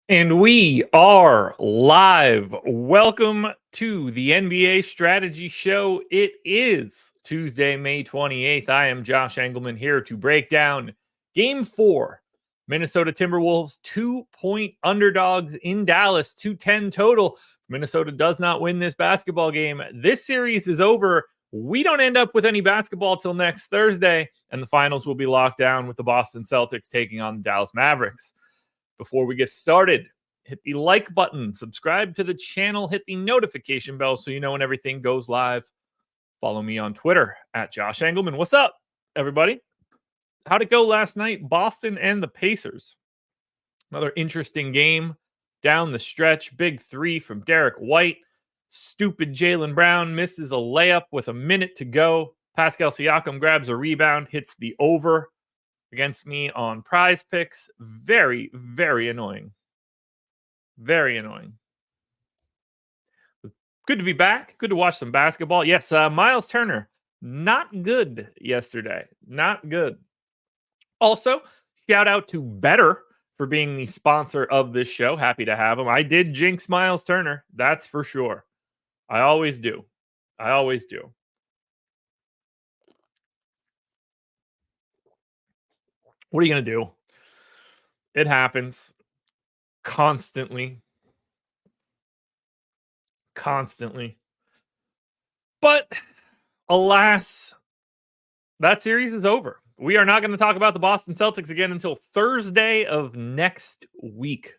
And we are live. Welcome to the NBA Strategy Show. It is Tuesday, May 28th. I am Josh Engleman here to break down Game 4. Minnesota Timberwolves 2-point underdogs in Dallas, 210 total. Minnesota does not win this basketball game. This series is over. We don't end up with any basketball till next Thursday, and the finals will be locked down with the Boston Celtics taking on the Dallas Mavericks. Before we get started, hit the like button, subscribe to the channel, hit the notification bell so you know when everything goes live. Follow me on Twitter at Josh Engleman. What's up, everybody? How'd it go last night? Boston and the Pacers. Another interesting game down the stretch. Big three from Derek White. Stupid Jaylen Brown misses a layup with a minute to go. Pascal Siakam grabs a rebound, hits the over against me on Prize Picks. Very, very annoying. Very annoying. Good to be back. Good to watch some basketball. Yes, Miles Turner, not good yesterday. Not good. Also, shout out to Better for being the sponsor of this show. Happy to have him. I did jinx Miles Turner. That's for sure. I always do. I always do. What are you going to do? It happens constantly. But alas, that series is over. We are not going to talk about the Boston Celtics again until Thursday of next week.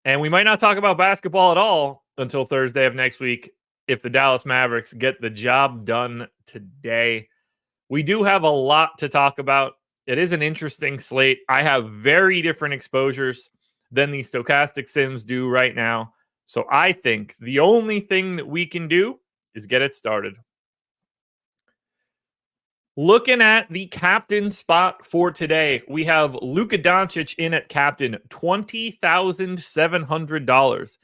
And we might not talk about basketball at all until Thursday of next week if the Dallas Mavericks get the job done today. We do have a lot to talk about. It is an interesting slate. I have very different exposures than the stochastic sims do right now. So I think the only thing that we can do is get it started. Looking at the captain spot for today, we have Luka Doncic in at captain, $20,700.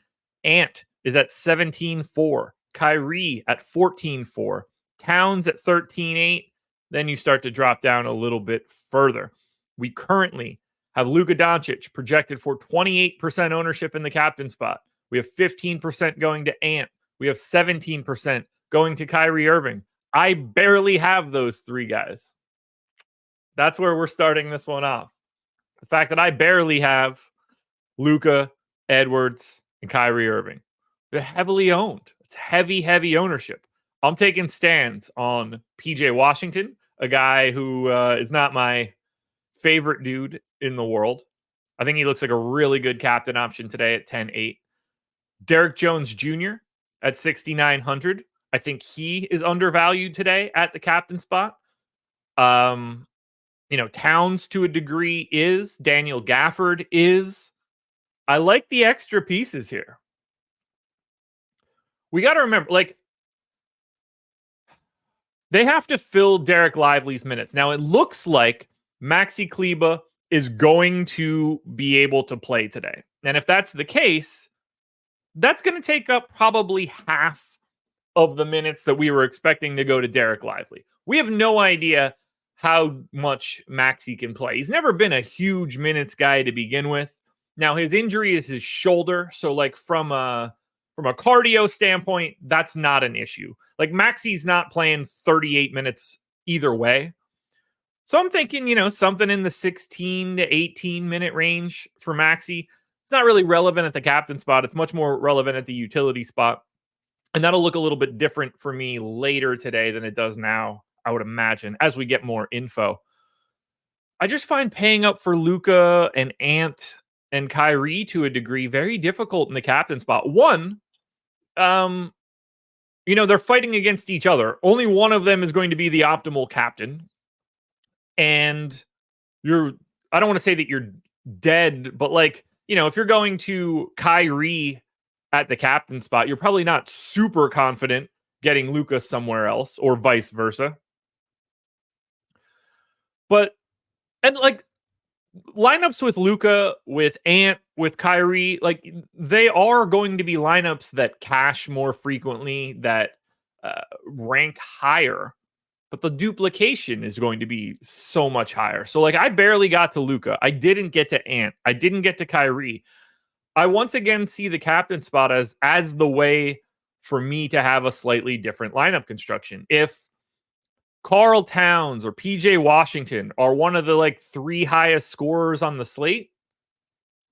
Ant is at 17.4. Kyrie at 14.4. Towns at 13.8. Then you start to drop down a little bit further. We currently have Luka Doncic projected for 28% ownership in the captain spot. We have 15% going to Ant. We have 17% going to Kyrie Irving. I barely have those three guys. That's where we're starting this one off. The fact that I barely have Luka, Edwards, and Kyrie Irving. They're heavily owned. It's heavy ownership. I'm taking stands on PJ Washington, a guy who is not my favorite dude in the world. I think he looks like a really good captain option today at 10.8. Derek Jones Jr. at 6,900. I think he is undervalued today at the captain spot. Towns to a degree is. Daniel Gafford is. I like the extra pieces here. We got to remember, they have to fill Derek Lively's minutes. Now, it looks like Maxi Kleber is going to be able to play today. And if that's the case, that's going to take up probably half of the minutes that we were expecting to go to Derek Lively. We have no idea how much Maxi can play. He's never been a huge minutes guy to begin with. Now, his injury is his shoulder. So, from a cardio standpoint, that's not an issue. Maxi's not playing 38 minutes either way. So I'm thinking, something in the 16 to 18 minute range for Maxi. It's not really relevant at the captain spot. It's much more relevant at the utility spot. And that'll look a little bit different for me later today than it does now, I would imagine, as we get more info. I just find paying up for Luka and Ant and Kyrie to a degree very difficult in the captain spot. One, they're fighting against each other. Only one of them is going to be the optimal captain. And I don't want to say that you're dead, but if you're going to Kyrie at the captain spot, you're probably not super confident getting Luka somewhere else or vice versa. But, lineups with Luka, with Ant, with Kyrie, they are going to be lineups that cash more frequently, that rank higher but the duplication is going to be so much higher. So like I barely got to Luka. I didn't get to Ant. I didn't get to Kyrie. I once again see the captain spot as the way for me to have a slightly different lineup construction. If Karl Towns or PJ Washington are one of the like 3 highest scorers on the slate,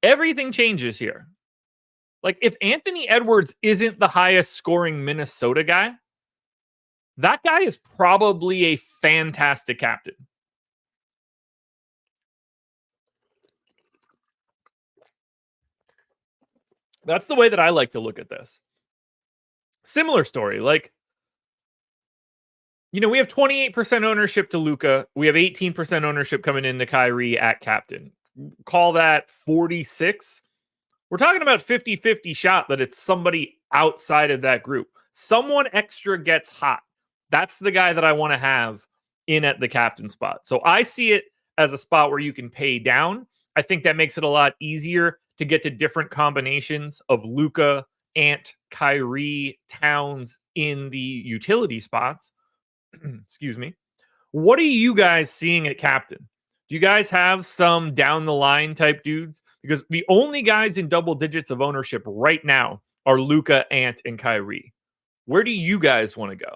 everything changes here. Like if Anthony Edwards isn't the highest scoring Minnesota guy, that guy is probably a fantastic captain. That's the way that I like to look at this. Similar story. Like, we have 28% ownership to Luka. We have 18% ownership coming into Kyrie at captain. Call that 46. We're talking about 50-50 shot that it's somebody outside of that group. Someone extra gets hot. That's the guy that I want to have in at the captain spot. So I see it as a spot where you can pay down. I think that makes it a lot easier to get to different combinations of Luka, Ant, Kyrie, Towns in the utility spots. Excuse me. What are you guys seeing at captain? Do you guys have some down the line type dudes? Because the only guys in double digits of ownership right now are Luka, Ant, and Kyrie. Where do you guys want to go?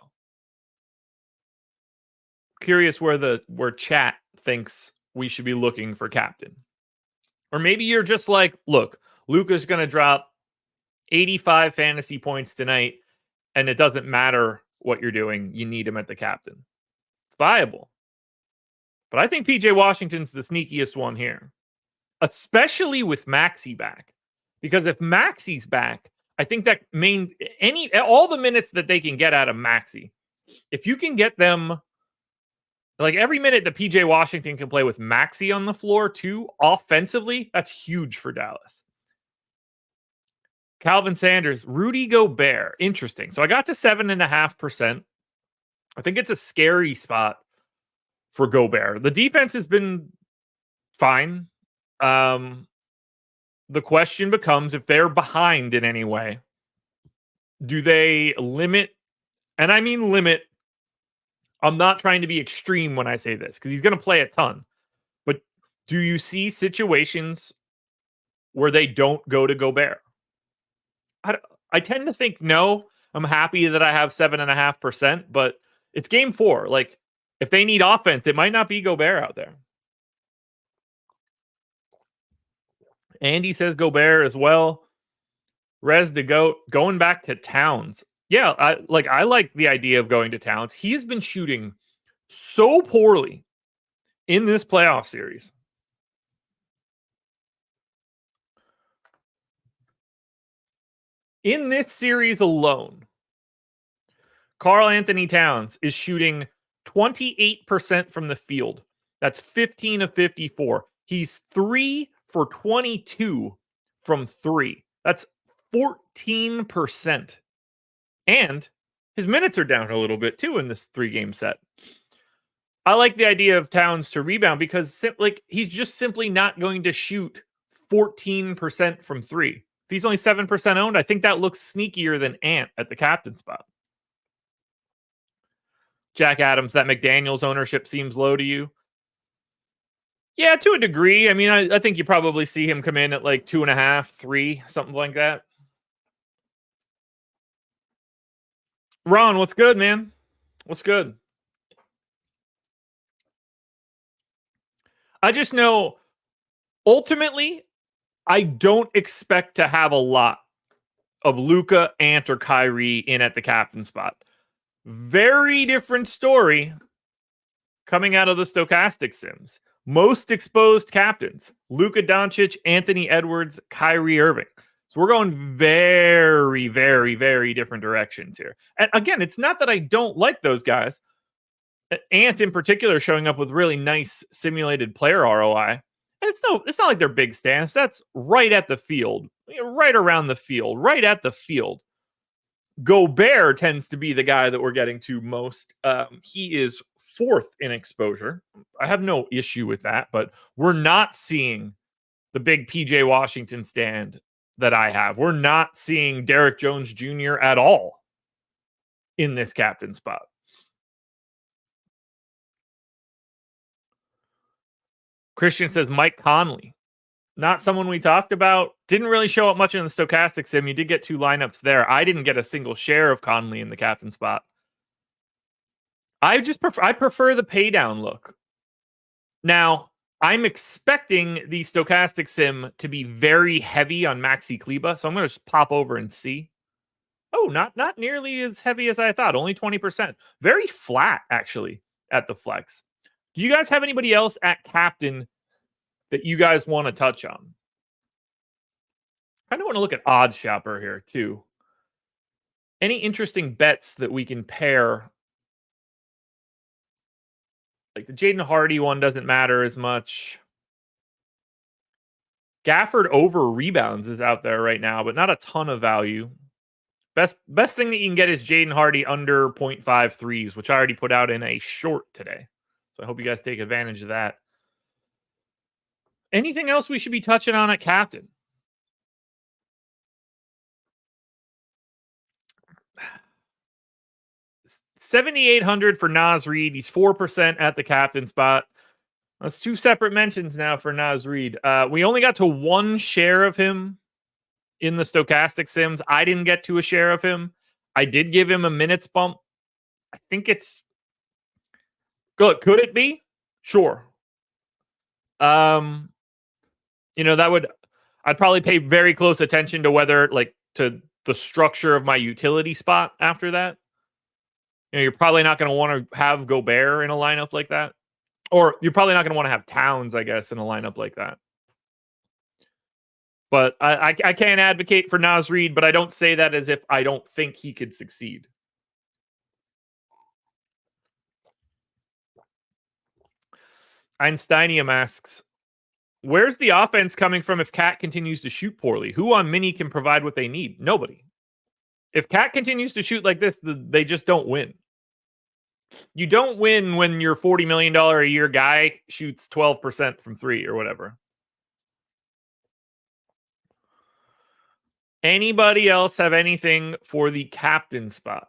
Curious where chat thinks we should be looking for captain. Or maybe you're just like, look, Luka's going to drop 85 fantasy points tonight, and it doesn't matter what you're doing. You need him at the captain. It's viable. But I think PJ Washington's the sneakiest one here, especially with Maxey back. Because if Maxey's back, I think that all the minutes that they can get out of Maxey, if you can get them, like every minute that PJ Washington can play with Maxey on the floor too, offensively, that's huge for Dallas. Calvin Sanders, Rudy Gobert. Interesting. So I got to 7.5%. I think it's a scary spot for Gobert. The defense has been fine. The question becomes if they're behind in any way, do they limit? And I mean limit. I'm not trying to be extreme when I say this because he's going to play a ton. But do you see situations where they don't go to Gobert? I tend to think no. I'm happy that I have 7.5%, but it's game 4. Like, if they need offense, it might not be Gobert out there. Andy says Gobert as well. Rez to go going back to Towns. Yeah, I like the idea of going to Towns. He has been shooting so poorly in this playoff series. In this series alone, Karl Anthony Towns is shooting 28% from the field. That's 15 of 54. He's 3 for 22 from 3. That's 14%. And his minutes are down a little bit too in this 3-game set. I like the idea of Towns to rebound because he's just simply not going to shoot 14% from 3. If he's only 7% owned, I think that looks sneakier than Ant at the captain spot. Jack Adams, that McDaniels ownership seems low to you. Yeah, to a degree. I mean, I think you probably see him come in at like 2.5, 3, something like that. Ron, what's good, man? What's good? I just know, ultimately, I don't expect to have a lot of Luka, Ant, or Kyrie in at the captain spot. Very different story coming out of the stochastic sims. Most exposed captains: Luka Doncic, Anthony Edwards, Kyrie Irving. So we're going very, very, very different directions here. And again, it's not that I don't like those guys. Ant in particular showing up with really nice simulated player ROI. And it's not like they're big stance. That's right at the field, right around the field, right at the field. Gobert tends to be the guy that we're getting to most. He is 4th in exposure. I have no issue with that, but we're not seeing the big PJ Washington stand that I have. We're not seeing Derek Jones Jr. at all in this captain spot. Christian says Mike Conley. Not someone we talked about. Didn't really show up much in the stochastic sim. You did get 2 lineups there. I didn't get a single share of Conley in the captain spot. I prefer the pay down look. Now, I'm expecting the stochastic sim to be very heavy on Maxi Kleba, so I'm going to just pop over and see. Oh, not nearly as heavy as I thought. Only 20%. Very flat, actually, at the flex. Do you guys have anybody else at captain that you guys want to touch on? I kind of want to look at Odd Shopper here, too. Any interesting bets that we can pair? Like the Jaden Hardy one doesn't matter as much. Gafford over rebounds is out there right now, but not a ton of value. Best thing that you can get is Jaden Hardy under 0.5 threes, which I already put out in a short today. So I hope you guys take advantage of that. Anything else we should be touching on at captain? $7,800 for Naz Reid. He's 4% at the captain spot. That's 2 separate mentions now for Naz Reid. We only got to 1 share of him in the stochastic sims. I didn't get to a share of him. I did give him a minutes bump. I think it's good. Could it be? Sure. I'd probably pay very close attention to whether, like, to the structure of my utility spot after that. You're probably not going to want to have Gobert in a lineup like that. Or you're probably not going to want to have Towns, I guess, in a lineup like that. But I can't advocate for Naz Reid, but I don't say that as if I don't think he could succeed. Einsteinium asks, where's the offense coming from if Cat continues to shoot poorly? Who on mini can provide what they need? Nobody. If Cat continues to shoot like this, they just don't win. You don't win when your $40 million a year guy shoots 12% from 3 or whatever. Anybody else have anything for the captain spot?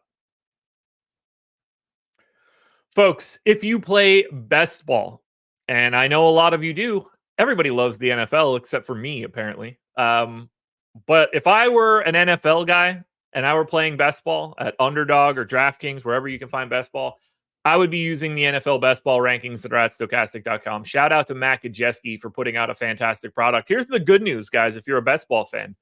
Folks, if you play best ball, and I know a lot of you do, everybody loves the NFL except for me, apparently. But if I were an NFL guy and I were playing best ball at Underdog or DraftKings, wherever you can find best ball, I would be using the NFL best ball rankings that are at Stokastic.com. Shout out to Matt Kajeski for putting out a fantastic product. Here's the good news, guys, if you're a best ball fan.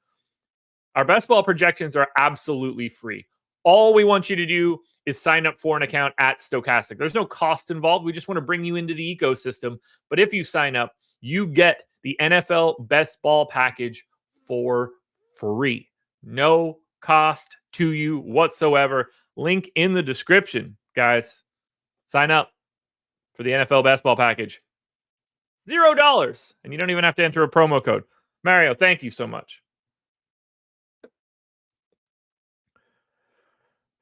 Our best ball projections are absolutely free. All we want you to do is sign up for an account at Stokastic. There's no cost involved. We just want to bring you into the ecosystem. But if you sign up, you get the NFL best ball package for free. No cost to you whatsoever. Link in the description, guys. Sign up for the NFL best ball package. $0. And you don't even have to enter a promo code. Mario, thank you so much.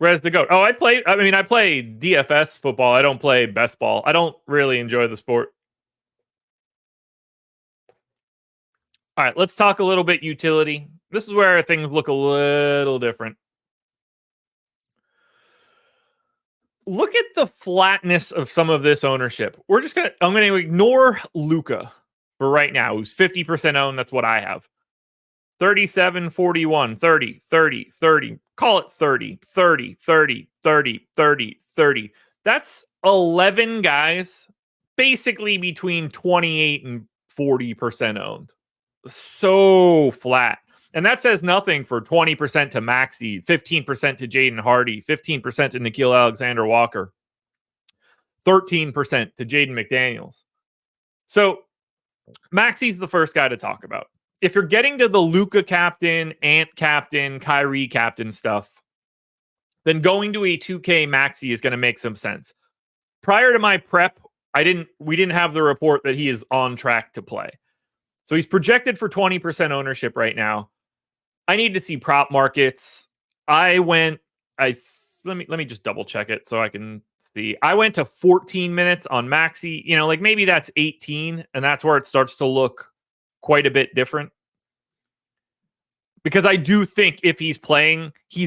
Rez the GOAT. Oh, I play DFS football. I don't play best ball. I don't really enjoy the sport. All right, let's talk a little bit utility. This is where things look a little different. Look at the flatness of some of this ownership. I'm going to ignore Luka for right now, who's 50% owned. That's what I have. 37, 41, 30, 30, 30. Call it 30, 30, 30, 30, 30, 30. That's 11 guys basically between 28 and 40% owned. So flat. And that says nothing for 20% to Maxey, 15% to Jaden Hardy, 15% to Nickeil Alexander-Walker, 13% to Jaden McDaniels. So Maxey's the first guy to talk about. If you're getting to the Luka captain, Ant captain, Kyrie captain stuff, then going to a 2K Maxey is going to make some sense. Prior to my prep, we didn't have the report that he is on track to play. So he's projected for 20% ownership right now. I need to see prop markets. Let me just double check it so I can see. I went to 14 minutes on Maxey. Maybe that's 18, and that's where it starts to look quite a bit different. Because I do think if he's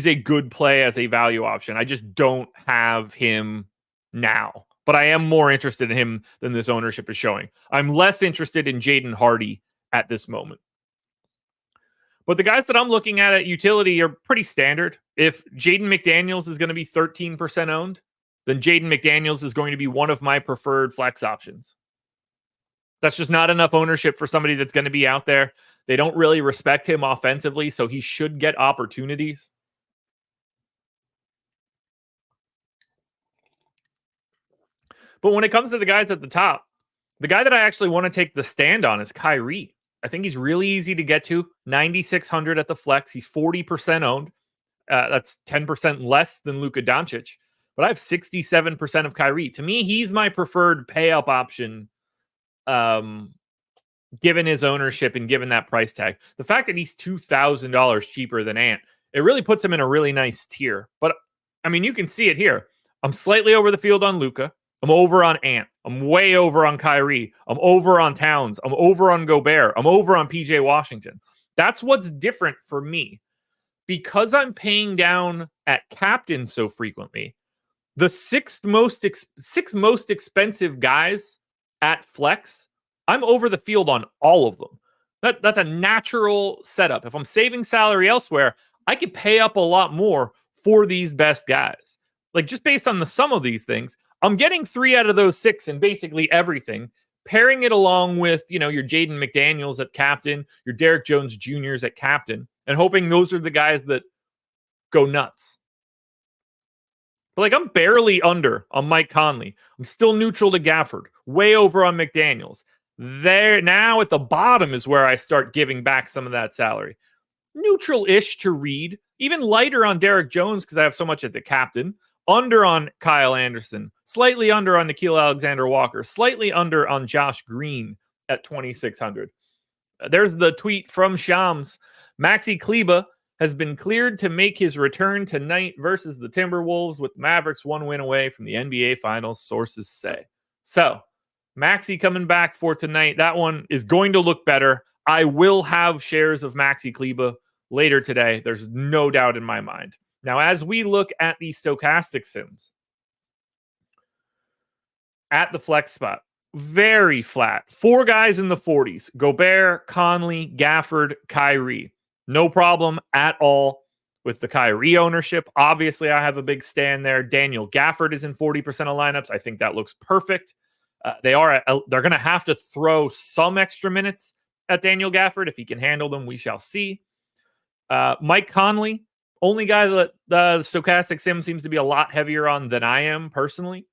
a good play as a value option. I just don't have him now. but I am more interested in him than this ownership is showing. I'm less interested in Jaden Hardy at this moment. But the guys that I'm looking at utility are pretty standard. If Jaden McDaniels is going to be 13% owned, then Jaden McDaniels is going to be one of my preferred flex options. That's just not enough ownership for somebody that's going to be out there. They don't really respect him offensively, so he should get opportunities. But when it comes to the guys at the top, the guy that I actually want to take the stand on is Kyrie. I think he's really easy to get to. 9,600 at the flex. He's 40% owned. That's 10% less than Luka Doncic. But I have 67% of Kyrie. To me, he's my preferred pay-up option, given his ownership and given that price tag. The fact that he's $2,000 cheaper than Ant, it really puts him in a really nice tier. But, I mean, you can see it here. I'm slightly over the field on Luka. I'm over on Ant. I'm way over on Kyrie. I'm over on Towns. I'm over on Gobert. I'm over on PJ Washington. That's what's different for me. Because I'm paying down at captain so frequently, the six most expensive guys at flex, I'm over the field on all of them. That's a natural setup. If I'm saving salary elsewhere, I could pay up a lot more for these best guys. Like, just based on the sum of these things, I'm getting 3 out of those 6 in basically everything, pairing it along with, your Jaden McDaniels at captain, your Derek Jones Jr.'s at captain, and hoping those are the guys that go nuts. But, like, I'm barely under on Mike Conley. I'm still neutral to Gafford, way over on McDaniels. There now at the bottom is where I start giving back some of that salary. Neutral-ish to Reed, even lighter on Derek Jones because I have so much at the captain. Under on Kyle Anderson, slightly under on Nickeil Alexander-Walker, slightly under on Josh Green at 2,600. There's the tweet from Shams. Maxi Kleber has been cleared to make his return tonight versus the Timberwolves, with Mavericks 1 win away from the NBA Finals, sources say. So, Maxi coming back for tonight. That one is going to look better. I will have shares of Maxi Kleber later today. There's no doubt in my mind. Now, as we look at the stochastic sims, at the flex spot, very flat. 4 guys in the 40s. Gobert, Conley, Gafford, Kyrie. No problem at all with the Kyrie ownership. Obviously, I have a big stand there. Daniel Gafford is in 40% of lineups. I think that looks perfect. They're going to have to throw some extra minutes at Daniel Gafford. If he can handle them, we shall see. Mike Conley, only guy that the stochastic sim seems to be a lot heavier on than I am personally.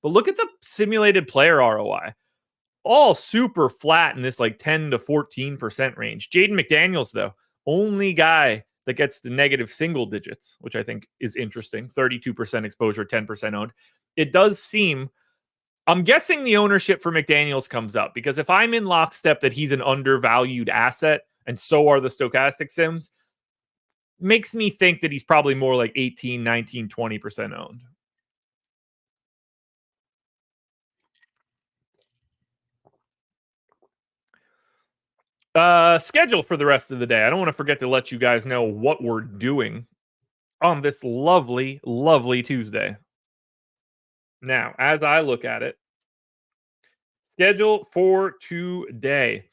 But look at the simulated player ROI. All super flat in this like 10 to 14% range. Jaden McDaniels, though, only guy that gets to negative single digits, which I think is interesting. 32% exposure, 10% owned. It does seem, I'm guessing the ownership for McDaniels comes up, because if I'm in lockstep that he's an undervalued asset, and so are the stochastic sims, makes me think that he's probably more like 18, 19, 20% owned. Schedule for the rest of the day. I don't want to forget to let you guys know what we're doing on this lovely, lovely Tuesday. Now, as I look at it, schedule for today.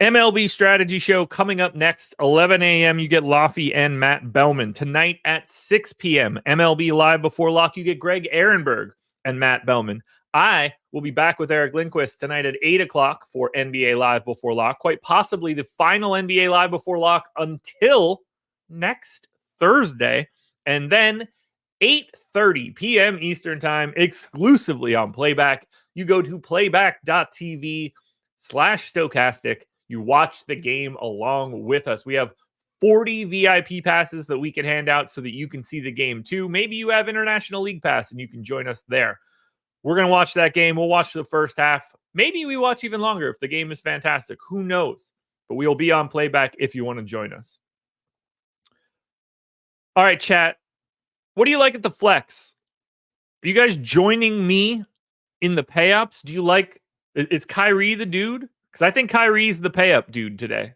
MLB Strategy Show coming up next, 11 a.m. You get Laffy and Matt Bellman. Tonight at 6 p.m., MLB Live Before Lock, you get Greg Ehrenberg and Matt Bellman. I will be back with Eric Lindquist tonight at 8 o'clock for NBA Live Before Lock, quite possibly the final NBA Live Before Lock until next Thursday. And then 8:30 p.m. Eastern Time, exclusively on Playback. You go to playback.tv/stochastic. You watch the game along with us. We have 40 VIP passes that we can hand out so that you can see the game too. Maybe you have International League Pass and you can join us there. We're going to watch that game. We'll watch the first half. Maybe we watch even longer if the game is fantastic. Who knows? But we'll be on Playback if you want to join us. All right, chat. What do you like at the flex? Are you guys joining me in the pay-ups? Do you like... Is Kyrie the dude? Because I think Kyrie's the pay-up dude today.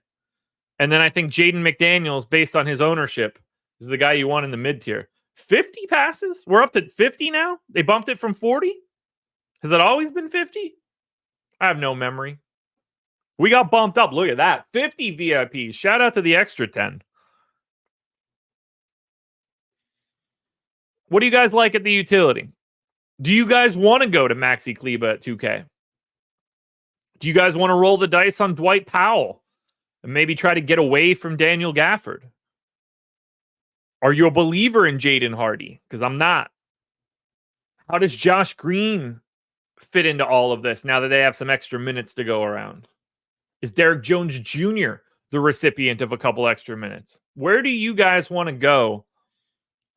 And then I think Jaden McDaniels, based on his ownership, is the guy you want in the mid-tier. 50 passes? We're up to 50 now? They bumped it from 40? Has it always been 50? I have no memory. We got bumped up. Look at that. 50 VIPs. Shout out to the extra 10. What do you guys like at the utility? Do you guys want to go to Maxi Kleba at 2K? Do you guys want to roll the dice on Dwight Powell and maybe try to get away from Daniel Gafford? Are you a believer in Jaden Hardy? Because I'm not. How does Josh Green fit into all of this now that they have some extra minutes to go around? Is Derek Jones Jr. the recipient of a couple extra minutes? Where do you guys want to go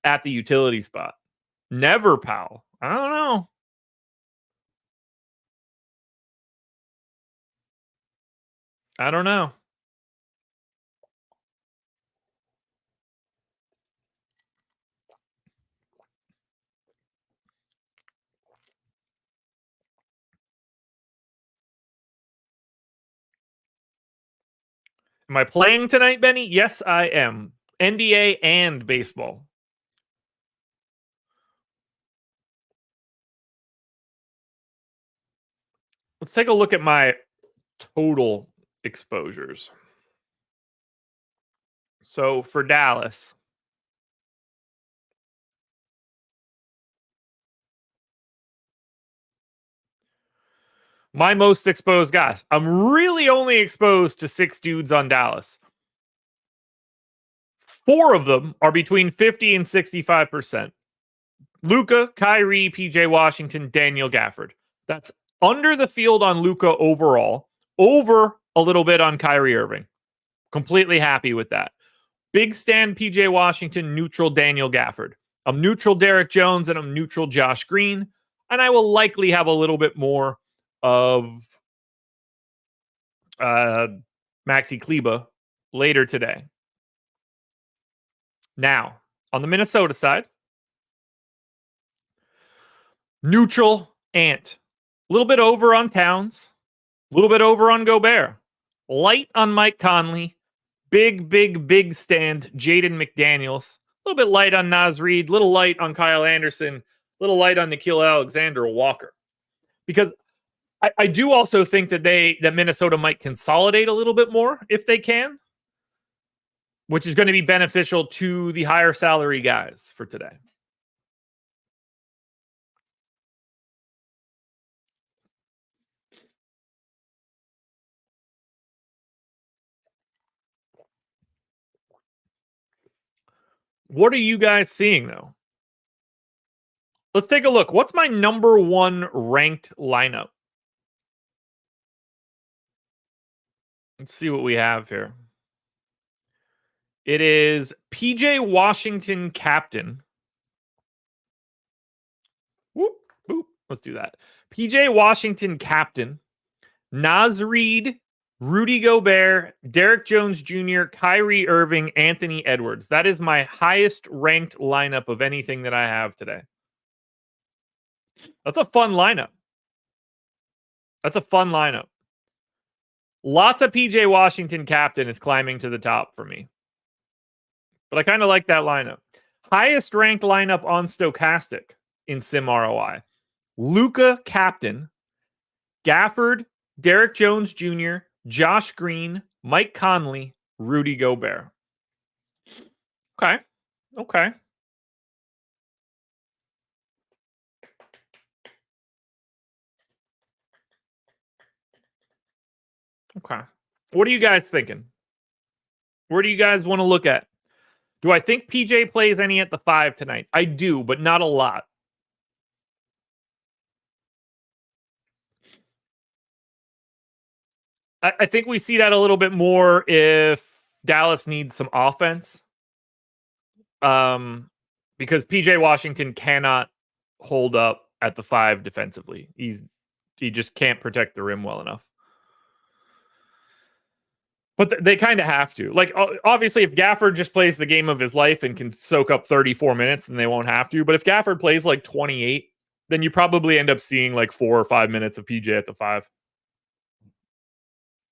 at the utility spot? Never Powell. I don't know. I don't know. Am I playing tonight, Benny? Yes, I am. NBA and baseball. Let's take a look at my total exposures. So for Dallas, my most exposed guys. I'm really only exposed to 6 dudes on Dallas. 4 of them are between 50 and 65%. Luka, Kyrie, PJ Washington, Daniel Gafford. That's under the field on Luka overall, over a little bit on Kyrie Irving. Completely happy with that. Big stand PJ Washington, neutral Daniel Gafford. I'm neutral Derek Jones, and I'm neutral Josh Green. And I will likely have a little bit more of Maxi Kleba later today. Now, on the Minnesota side, neutral Ant. A little bit over on Towns. A little bit over on Gobert. Light on Mike Conley. Big stand Jaden McDaniels. A little bit light on Naz Reid. Little light on Kyle Anderson. Little light on Nickeil Alexander-Walker. Because I do also think that Minnesota might consolidate a little bit more if they can, which is going to be beneficial to the higher salary guys for today. What are you guys seeing, though? Let's take a look. What's my number 1 ranked lineup? Let's see what we have here. It is PJ Washington captain. Whoop, boop. Let's do that. PJ Washington captain. Naz Reid, Rudy Gobert, Derek Jones Jr., Kyrie Irving, Anthony Edwards. That is my highest ranked lineup of anything that I have today. That's a fun lineup. Lots of PJ Washington captain is climbing to the top for me. But I kind of like that lineup. Highest ranked lineup on Stochastic in Sim ROI. Luka captain, Gafford, Derek Jones Jr., Josh Green, Mike Conley, Rudy Gobert. Okay. Okay. What are you guys thinking? Where do you guys want to look at? Do I think PJ plays any at the 5 tonight? I do, but not a lot. I think we see that a little bit more if Dallas needs some offense. Because PJ Washington cannot hold up at the 5 defensively. He just can't protect the rim well enough. But they kind of have to. Like, obviously, if Gafford just plays the game of his life and can soak up 34 minutes, then they won't have to. But if Gafford plays like 28, then you probably end up seeing like 4 or 5 minutes of PJ at the 5.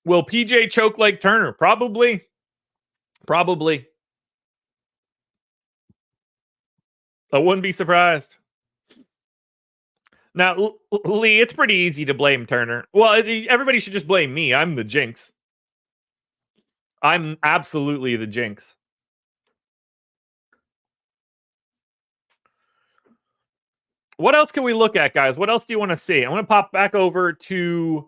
Will PJ choke like Turner? Probably. I wouldn't be surprised. Now, Lee, it's pretty easy to blame Turner. Well, everybody should just blame me. I'm the jinx. I'm absolutely the jinx. What else can we look at, guys? What else do you want to see? I'm going to pop back over to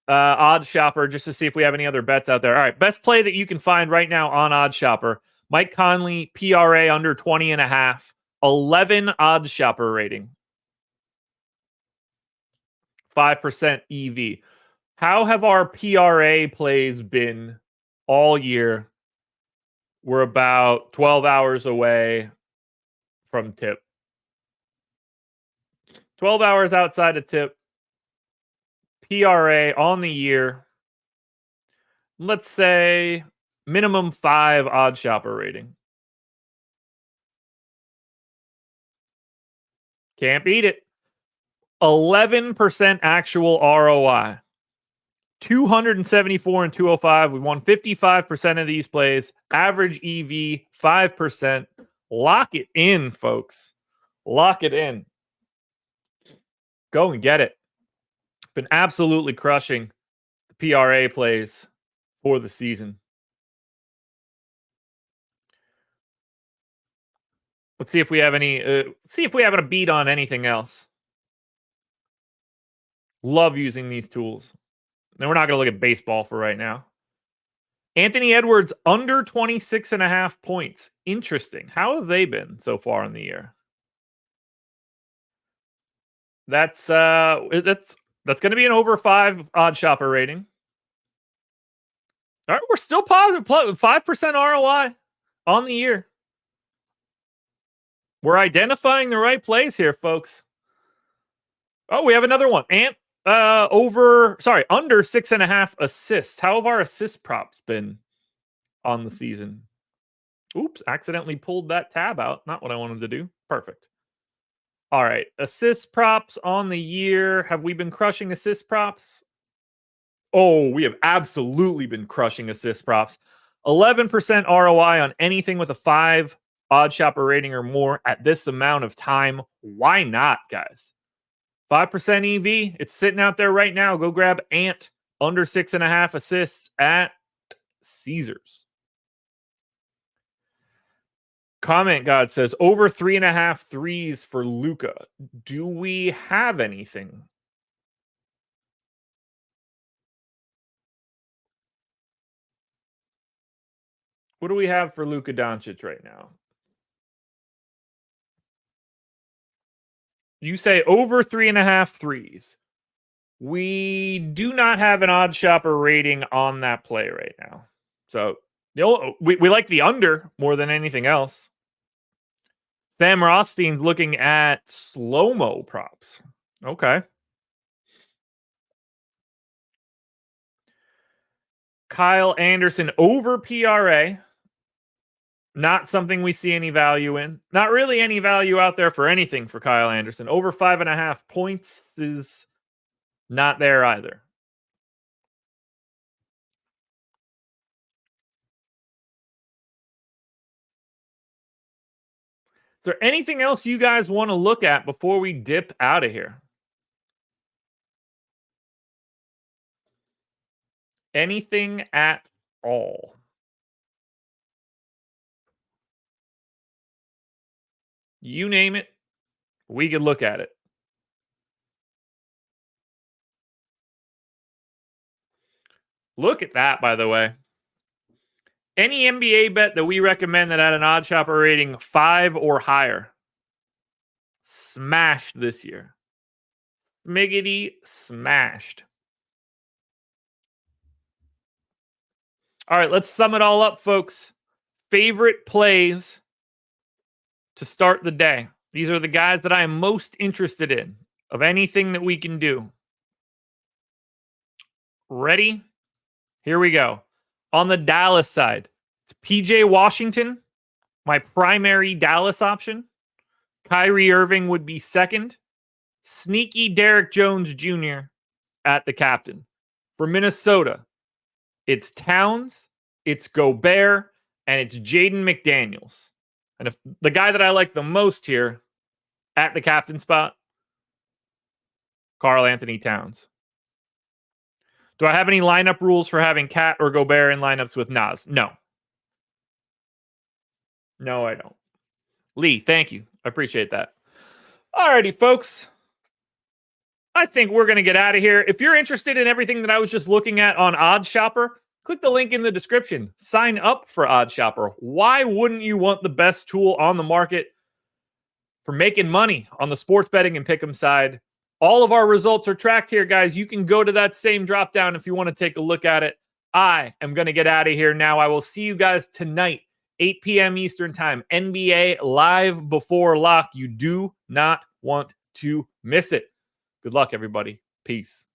Odds Shopper just to see if we have any other bets out there. All right, best play that you can find right now on Odds Shopper. Mike Conley, PRA under 20.5, 11 Odds Shopper rating, 5% EV. How have our PRA plays been all year? We're about 12 hours away from tip. 12 hours outside of tip. PRA on the year. Let's say minimum 5 Odd Shopper rating. Can't beat it. 11% actual ROI. 274 and 205. We won 55% of these plays. Average EV 5%. Lock it in, folks. Lock it in. Go and get it. Been absolutely crushing the PRA plays for the season. Let's see if we have any. See if we have a beat on anything else. Love using these tools. Now we're not going to look at baseball for right now. Anthony Edwards under 26.5 points. Interesting. How have they been so far in the year? That's going to be an over 5 Odd Shopper rating. All right, we're still positive. 5% ROI on the year. We're identifying the right plays here, folks. Oh, we have another one. Under 6.5 assists. How have our assist props been on the season? Oops, accidentally pulled that tab out. Not what I wanted to do. Perfect. All right, assist props on the year. Have we been crushing assist props? Oh, we have absolutely been crushing assist props. 11% ROI on anything with a 5 Odd Shopper rating or more at this amount of time. Why not, guys? 5% EV. It's sitting out there right now. Go grab Ant under 6.5 assists at Caesars. Comment God says over 3.5 threes for Luka. Do we have anything? What do we have for Luka Doncic right now? You say over 3.5 threes. We do not have an Odd Shopper rating on that play right now. So we like the under more than anything else. Sam Rothstein's looking at slow-mo props. Okay. Kyle Anderson over PRA. Not something we see any value in. Not really any value out there for anything for Kyle Anderson. Over 5.5 points is not there either. Is there anything else you guys want to look at before we dip out of here? Anything at all? You name it, we could look at it. Look at that, by the way. Any NBA bet that we recommend that had an Odd Shopper rating 5 or higher, smashed this year. Miggity smashed. All right, let's sum it all up, folks. Favorite plays to start the day. These are the guys that I am most interested in of anything that we can do. Ready? Here we go. On the Dallas side, it's PJ Washington, my primary Dallas option. Kyrie Irving would be second. Sneaky Derek Jones Jr. at the captain. For Minnesota, it's Towns, it's Gobert, and it's Jaden McDaniels. And if the guy that I like the most here at the captain spot, Karl Anthony Towns. Do I have any lineup rules for having Cat or Gobert in lineups with Nas? No. No, I don't. Lee, thank you. I appreciate that. Alrighty, folks. I think we're going to get out of here. If you're interested in everything that I was just looking at on OddsShopper, click the link in the description. Sign up for OddsShopper. Why wouldn't you want the best tool on the market for making money on the sports betting and pick'em side? All of our results are tracked here, guys. You can go to that same drop down if you want to take a look at it. I am going to get out of here now. I will see you guys tonight, 8 p.m. Eastern time. NBA live before lock. You do not want to miss it. Good luck, everybody. Peace.